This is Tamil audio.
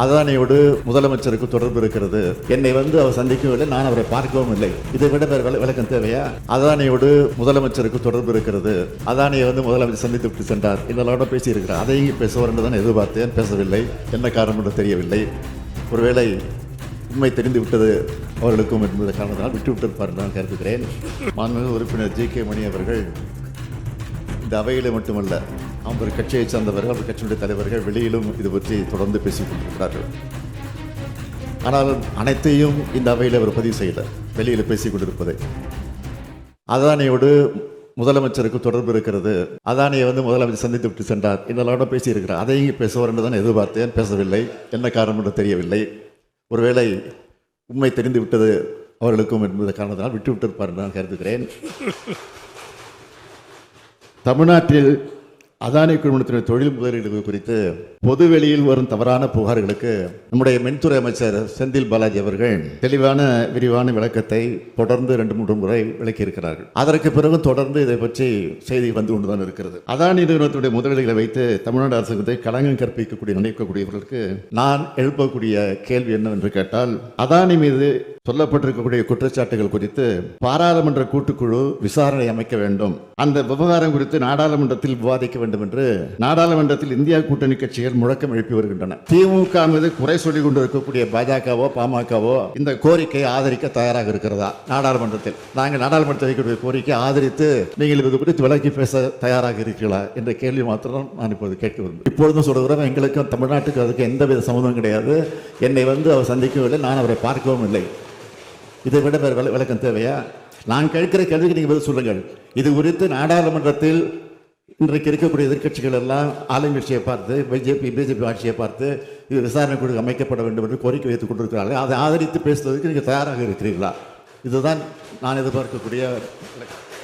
அதானியோடு முதலமைச்சருக்கு தொடர்பு இருக்கிறது. என்னை அவர் சந்திக்கவில்லை, நான் அவரை பார்க்கவும் இல்லை. இதை விட வேறு விளக்கம் தேவையா? அதானியோடு முதலமைச்சருக்கு தொடர்பு இருக்கிறது. அதானியை முதலமைச்சர் சந்தித்து விட்டு சென்றார். இதெல்லாம் பேசியிருக்கிறார். அதையும் பேசுவார் என்று தான் எதிர்பார்த்தேன். பேசவில்லை. என்ன காரணம் என்று தெரியவில்லை. ஒருவேளை உண்மை தெரிந்து விட்டது அவர்களுக்கும் என்பது காரணத்தினால் விட்டுவிட்டிருப்பார் நான் கருதுகிறேன். மாண்புமிகு உறுப்பினர் ஜி.கே. மணி அவர்கள் இந்த அவையிலே மட்டுமல்ல, அவர் கட்சியை சார்ந்தவர்கள், அவர் கட்சியினுடைய தலைவர்கள் வெளியிலும் இது பற்றி தொடர்ந்து பேசிக் கொண்டிருக்கிறார்கள். ஆனால் அனைத்தையும் இந்த அவையில் அவர் பதிவு செய்யல, வெளியில் பேசிக் கொண்டிருப்பதை. அதானியோடு முதலமைச்சருக்கு தொடர்பு இருக்கிறது. அதானியை முதலமைச்சர் சந்தித்து விட்டு சென்றார். இதெல்லாம் பேசியிருக்கிறார். அதையும் பேசுவார் என்று தான் எதிர்பார்த்தேன். பேசவில்லை. என்ன காரணம் என்று தெரியவில்லை. ஒருவேளை உண்மை தெரிந்து விட்டது அவர்களுக்கும் என்பது காரணத்தினால் விட்டுவிட்டிருப்பார் நான் கருதுகிறேன். தமிழ்நாட்டில் அதானி குழுமத்தினர் தொழில் முதலீடுகள் குறித்து பொதுவெளியில் வரும் தவறான புகார்களுக்கு நம்முடைய மின்துறை அமைச்சர் செந்தில் பாலாஜி அவர்கள் தெளிவான விரிவான விளக்கத்தை தொடர்ந்து 2-3 முறை விளக்கியிருக்கிறார்கள். அதற்கு பிறகு தொடர்ந்து இதை பற்றி செய்தி வந்து கொண்டுதான் இருக்கிறது. அதானி நிறுவனத்துடைய முதலீடுகளை வைத்து தமிழ்நாடு அரசுக்கு களங்கம் கற்பிக்கக்கூடிய நினைக்கக்கூடியவர்களுக்கு நான் எழுப்பக்கூடிய கேள்வி என்னவென்று கேட்டால், அதானி மீது சொல்லப்பட்டிருக்கக்கூடிய குற்றச்சாட்டுகள் குறித்து பாராளுமன்ற கூட்டுக்குழு விசாரணை அமைக்க வேண்டும். அந்த விவகாரம் குறித்து நாடாளுமன்றத்தில் விவாதிக்க வேண்டும் என்று நாடாளுமன்றத்தில் இந்தியா கூட்டணி கட்சிகள் முழக்கம் எழுப்பி வருகின்றன. திமுக மீது குறை சொல்லிக் கொண்டிருக்கக்கூடிய பாஜகவோ பாமகவோ இந்த கோரிக்கையை ஆதரிக்க தயாராக இருக்கிறதா? நாடாளுமன்றத்தில் நாங்கள் நாடாளுமன்றத்தில் வைக்கக்கூடிய கோரிக்கையை ஆதரித்து நீங்கள் இது குறித்து விலக்கி பேச தயாராக இருக்கிறீர்களா என்ற கேள்வி மாத்திரம் நான் இப்போது கேட்க விரும்புகிறேன். இப்பொழுதும் சொல்கிறேன், எங்களுக்கும் தமிழ்நாட்டுக்கு அதுக்கு எந்தவித சம்மந்தம் கிடையாது. என்னை அவர் சந்திக்கவில்லை, நான் அவரை பார்க்கவும் இல்லை. இதை விட வேறு விளக்கம் தேவையா? நான் கேட்கிற கேள்விக்கு நீங்கள் பதில் சொல்லுங்கள். இது குறித்து நாடாளுமன்றத்தில் இன்றைக்கு இருக்கக்கூடிய எதிர்க்கட்சிகள் எல்லாம் ஆளுங்கட்சியை பார்த்து பிஜேபி ஆட்சியை பார்த்து இது விசாரணை குழு அமைக்கப்பட வேண்டும் என்று கோரிக்கை வைத்துக் கொண்டிருக்கிறார்கள். அதை ஆதரித்து பேசுவதற்கு நீங்கள் தயாராக இருக்கிறீர்களா? இதுதான் நான் எதிர்பார்க்கக்கூடிய